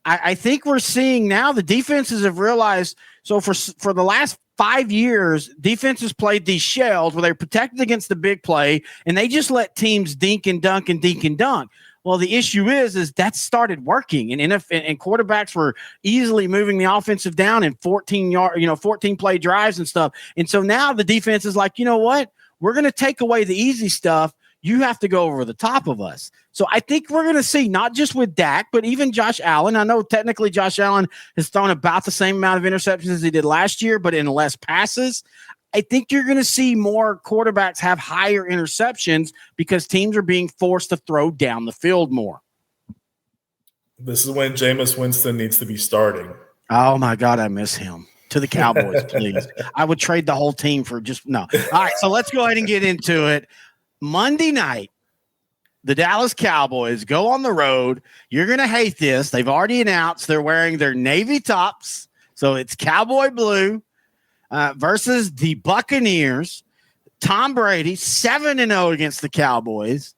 I think we're seeing now the defenses have realized. So for the last 5 years, defenses played these shells where they're protected against the big play, and they just let teams dink and dunk and dink and dunk. Well, the issue is that started working, and quarterbacks were easily moving the offensive down in 14 play drives and stuff. And so now the defense is like, you know what? We're going to take away the easy stuff. You have to go over the top of us. So I think we're going to see, not just with Dak, but even Josh Allen. I know technically Josh Allen has thrown about the same amount of interceptions as he did last year, but in less passes. I think you're going to see more quarterbacks have higher interceptions because teams are being forced to throw down the field more. This is when Jameis Winston needs to be starting. Oh, my God, I miss him. To the Cowboys, please. I would trade the whole team for just – no. All right, so let's go ahead and get into it. Monday night, the Dallas Cowboys go on the road. You're going to hate this. They've already announced they're wearing their navy tops, so it's cowboy blue versus the Buccaneers. Tom Brady, 7-0 against the Cowboys.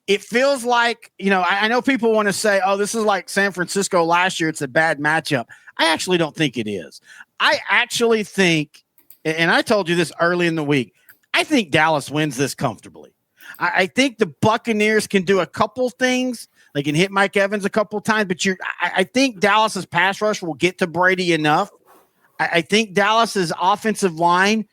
It feels like, I know people want to say, oh, this is like San Francisco last year. It's a bad matchup. I actually don't think it is. I actually think, and I told you this early in the week, I think Dallas wins this comfortably. I think the Buccaneers can do a couple things. They can hit Mike Evans a couple times, but I think Dallas's pass rush will get to Brady enough. I think Dallas's offensive line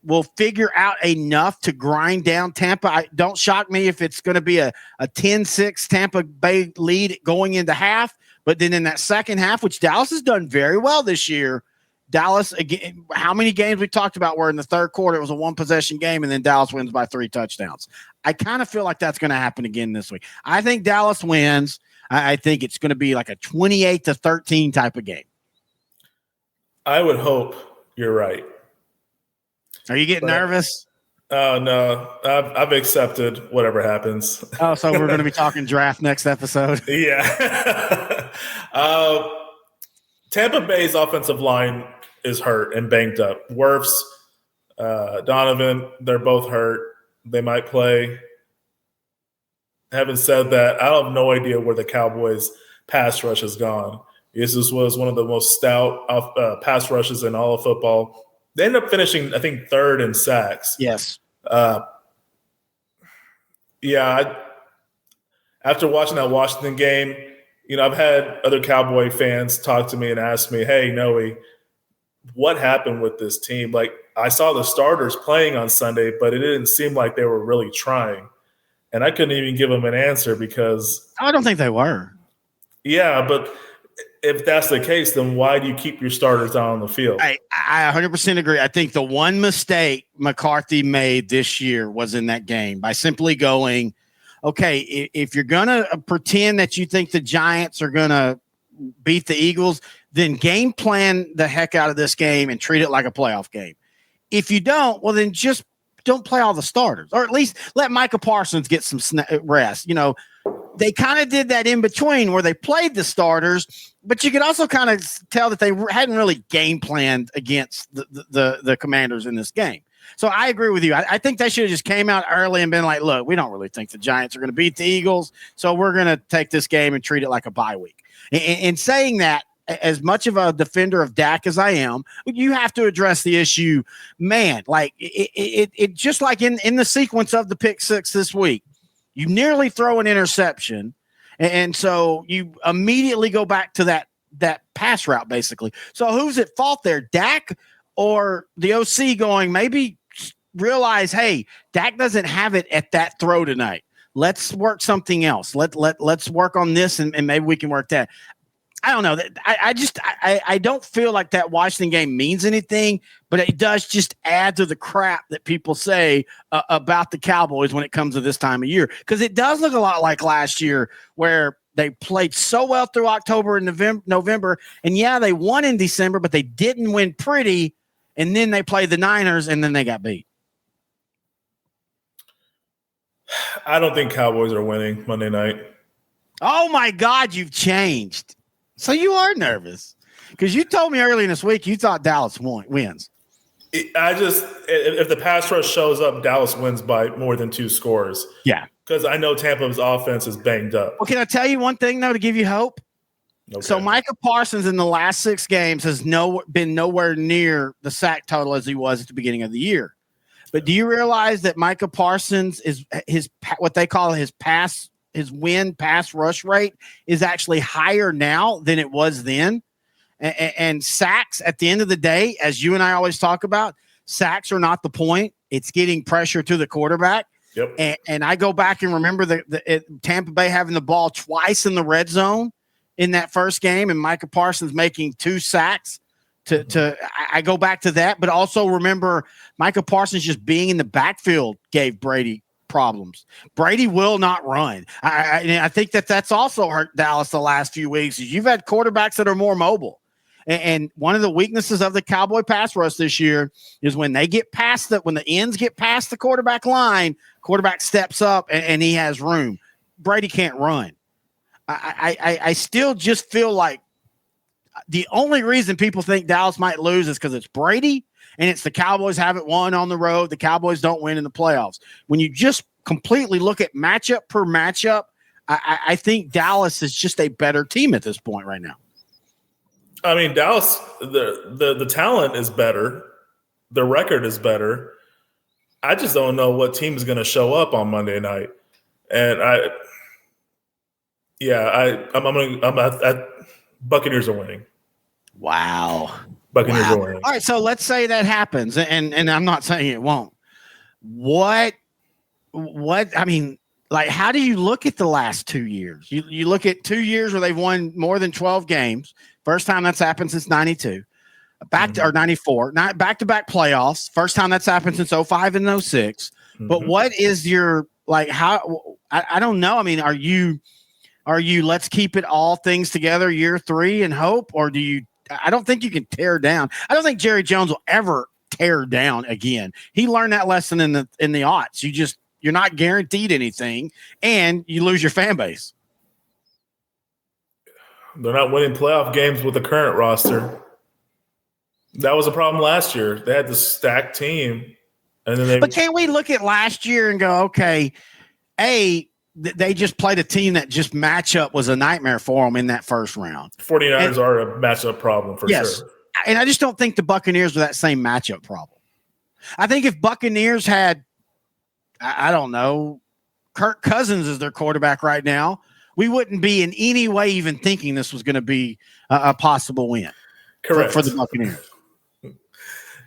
will figure out enough to grind down Tampa. Don't shock me if it's going to be a 10-6 Tampa Bay lead going into half, but then in that second half, which Dallas has done very well this year, Dallas, again, how many games we talked about where in the third quarter it was a one-possession game and then Dallas wins by 3 touchdowns? I kind of feel like that's going to happen again this week. I think Dallas wins. I think it's going to be like a 28-13 type of game. I would hope you're right. Are you getting nervous? Oh, no. I've accepted whatever happens. Oh, so we're going to be talking draft next episode? Yeah. Tampa Bay's offensive line is hurt and banged up. Wirfs, Donovan, they're both hurt. They might play. Having said that, I have no idea where the Cowboys' pass rush has gone. This was one of the most stout pass rushes in all of football. They ended up finishing, I think, third in sacks. Yes. After watching that Washington game, I've had other Cowboy fans talk to me and ask me, hey, Noe, what happened with this team? Like, I saw the starters playing on Sunday, but it didn't seem like they were really trying. And I couldn't even give them an answer because – I don't think they were. Yeah, but if that's the case, then why do you keep your starters out on the field? I 100% agree. I think the one mistake McCarthy made this year was in that game by simply going, okay, if you're going to pretend that you think the Giants are going to beat the Eagles, then game plan the heck out of this game and treat it like a playoff game. If you don't, well, then just don't play all the starters, or at least let Micah Parsons get some rest. They kind of did that in between where they played the starters, but you could also kind of tell that they hadn't really game planned against the Commanders in this game. So I agree with you. I think they should have just came out early and been like, look, we don't really think the Giants are going to beat the Eagles, so we're going to take this game and treat it like a bye week. And saying that, as much of a defender of Dak as I am, you have to address the issue, man. Like it just like in the sequence of the pick six this week, you nearly throw an interception, and so you immediately go back to that pass route, basically. So who's at fault there, Dak or the OC going, maybe realize, hey, Dak doesn't have it at that throw tonight. Let's work something else. Let's work on this, and maybe we can work that. I don't know. I don't feel like that Washington game means anything, but it does just add to the crap that people say about the Cowboys when it comes to this time of year. Because it does look a lot like last year where they played so well through October and November. And, yeah, they won in December, but they didn't win pretty. And then they played the Niners, and then they got beat. I don't think Cowboys are winning Monday night. Oh, my God, you've changed. So you are nervous because you told me earlier in this week you thought Dallas wins. If the pass rush shows up, Dallas wins by more than 2 scores. Yeah. Because I know Tampa's offense is banged up. Well, can I tell you one thing, though, to give you hope? Okay. So Micah Parsons in the last 6 games has been nowhere near the sack total as he was at the beginning of the year. But do you realize that Micah Parsons is what they call his win pass rush rate is actually higher now than it was then? And sacks at the end of the day, as you and I always talk about, sacks are not the point. It's getting pressure to the quarterback. Yep. And I go back and remember Tampa Bay having the ball twice in the red zone in that first game, and Micah Parsons making 2 sacks. I go back to that, but also remember Micah Parsons just being in the backfield gave Brady problems. Brady will not run. I think that's also hurt Dallas the last few weeks. You've had quarterbacks that are more mobile. And one of the weaknesses of the Cowboy pass rush this year is when they get past when the ends get past the quarterback line, quarterback steps up and he has room. Brady can't run. I still just feel like the only reason people think Dallas might lose is because it's Brady and it's the Cowboys haven't won on the road. The Cowboys don't win in the playoffs. When you just completely look at matchup per matchup, I think Dallas is just a better team at this point right now. I mean, Dallas, the talent is better. The record is better. I just don't know what team is going to show up on Monday night. And Buccaneers are winning. Wow. Buccaneers are winning. All right, so let's say that happens, and I'm not saying it won't. What I mean, like, how do you look at the last 2 years? You look at 2 years where they've won more than 12 games. First time that's happened since 92. Or 94. Not back-to-back playoffs. First time that's happened since 05 and 06. Mm-hmm. But what is your how I don't know. I mean, are you let's keep it all things together year 3 and hope, or do you I don't think you can tear down. I don't think Jerry Jones will ever tear down again. He learned that lesson in the aughts. You're not guaranteed anything, and you lose your fan base. They're not winning playoff games with the current roster. That was a problem last year. They had the stacked team, and then But can we look at last year and go, okay, they just played a team that just matchup was a nightmare for them in that first round. 49ers are a matchup problem for sure. And I just don't think the Buccaneers are that same matchup problem. I think if Buccaneers had, I don't know, Kirk Cousins is their quarterback right now, we wouldn't be in any way even thinking this was going to be a possible win. Correct. For the Buccaneers.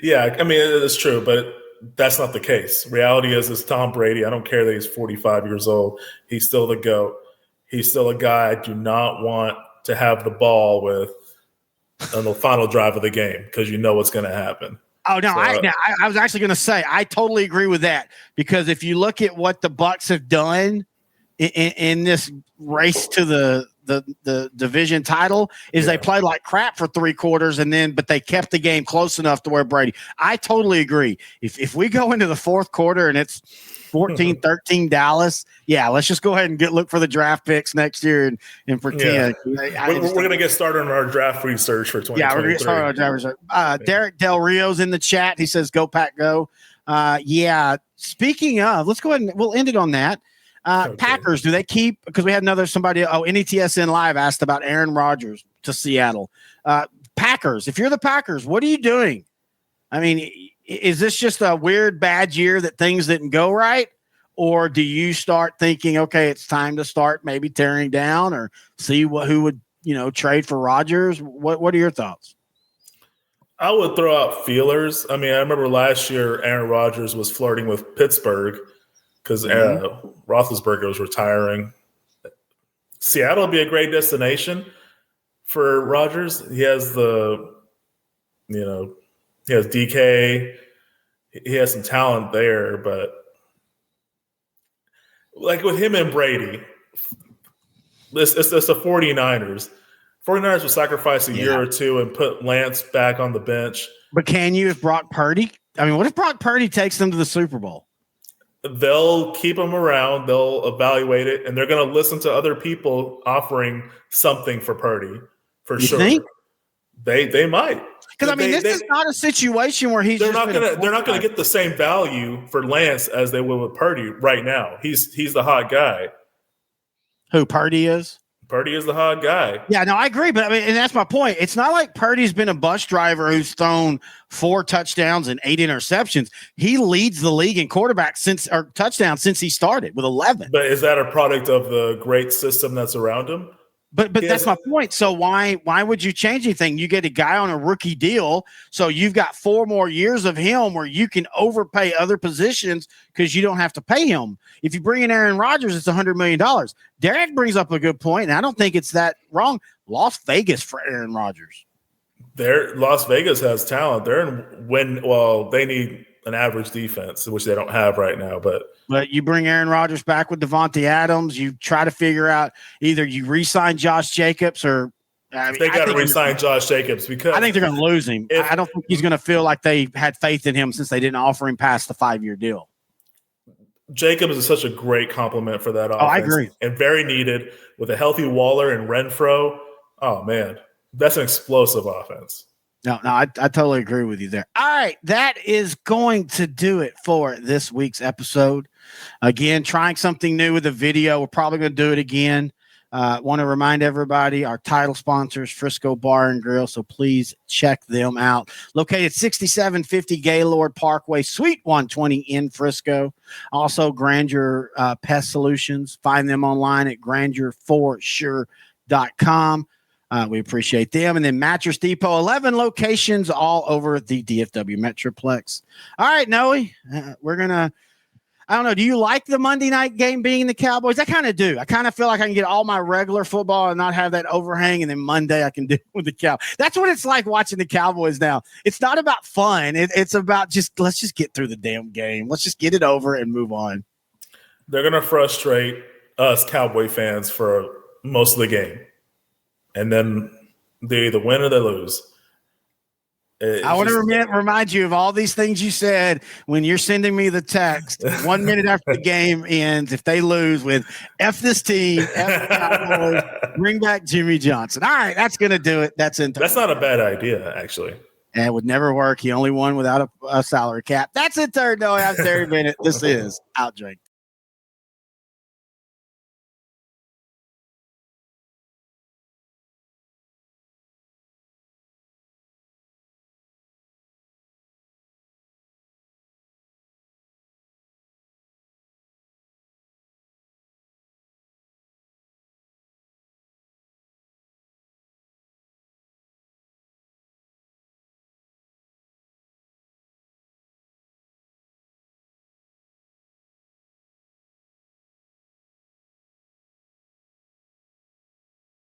Yeah, I mean, it's true, but that's not the case. Reality is Tom Brady. I don't care that he's 45 years old. He's still the GOAT. He's still a guy I do not want to have the ball with on the final drive of the game because you know what's going to happen. Oh, no, I was actually going to say I totally agree with that because if you look at what the Bucs have done in this race to the division title is they played like crap for 3 quarters but they kept the game close enough to where Brady. I totally agree. If we go into the fourth quarter and it's 14-13 Dallas, let's just go ahead and look for the draft picks next year and pretend. Yeah. We're going to get started on our draft research for 2023. Yeah, we're going to get started on our draft research. Derek Del Rio's in the chat. He says, "Go Pack, go." Speaking of, let's go ahead and we'll end it on that. Okay. Packers, do they keep – because we had NETSN Live asked about Aaron Rodgers to Seattle. Packers, if you're the Packers, what are you doing? I mean, is this just a weird, bad year that things didn't go right? Or do you start thinking, okay, it's time to start maybe tearing down or see who would, trade for Rodgers? What are your thoughts? I would throw out feelers. I mean, I remember last year Aaron Rodgers was flirting with Pittsburgh because Roethlisberger was retiring. Seattle would be a great destination for Rodgers. He has he has DK. He has some talent there, but like with him and Brady, it's the 49ers. 49ers will sacrifice a year or two and put Lance back on the bench. But can you if Brock Purdy? I mean, what if Brock Purdy takes them to the Super Bowl? They'll keep him around. They'll evaluate it, and they're going to listen to other people offering something for Purdy for sure. Think? They might. Because I mean, this is not a situation where he's. They're not gonna get the same value for Lance as they will with Purdy right now. He's the hot guy. Who Purdy is? Purdy is the hot guy. Yeah, no, I agree. But I mean, and that's my point. It's not like Purdy's been a bus driver who's thrown 4 touchdowns and 8 interceptions. He leads the league in touchdowns since he started with 11. But is that a product of the great system that's around him? But that's my point. So why would you change anything? You get a guy on a rookie deal, so you've got 4 more years of him where you can overpay other positions because you don't have to pay him. If you bring in Aaron Rodgers, it's $100 million. Derek brings up a good point, and I don't think it's that wrong. Las Vegas for Aaron Rodgers. Las Vegas has talent. They need an average defense, which they don't have right now. But you bring Aaron Rodgers back with Devontae Adams. You try to figure out either you re-sign Josh Jacobs or they got to re-sign Josh Jacobs because I think they're going to lose him. I don't think he's going to feel like they had faith in him since they didn't offer him past the 5-year deal. Jacobs is such a great compliment for that offense. Oh, I agree. And very needed with a healthy Waller and Renfro. Oh, man, that's an explosive offense. No, I totally agree with you there. All right, that is going to do it for this week's episode. Again, trying something new with the video. We're probably going to do it again. Want to remind everybody, our title sponsors, Frisco Bar and Grill, so please check them out. Located 6750 Gaylord Parkway, Suite 120 in Frisco. Also, Grandeur Pest Solutions. Find them online at grandeur4sure.com. We appreciate them. And then Mattress Depot, 11 locations all over the DFW Metroplex. All right, Noe, we're going to, I don't know, do you like the Monday night game being the Cowboys? I kind of do. I kind of feel like I can get all my regular football and not have that overhang, and then Monday I can do with the Cowboys. That's what it's like watching the Cowboys now. It's not about fun. It's about let's just get through the damn game. Let's just get it over and move on. They're going to frustrate us Cowboy fans for most of the game. And then they either win or they lose. I want to remind you of all these things you said when you're sending me the text 1 minute after the game ends. If they lose with F this team, F the Cowboys, bring back Jimmy Johnson. All right, that's going to do it. That's not a bad idea, actually. And it would never work. He only won without a salary cap. That's it, third. No, I'm Terry Bennett. This is Out Drink.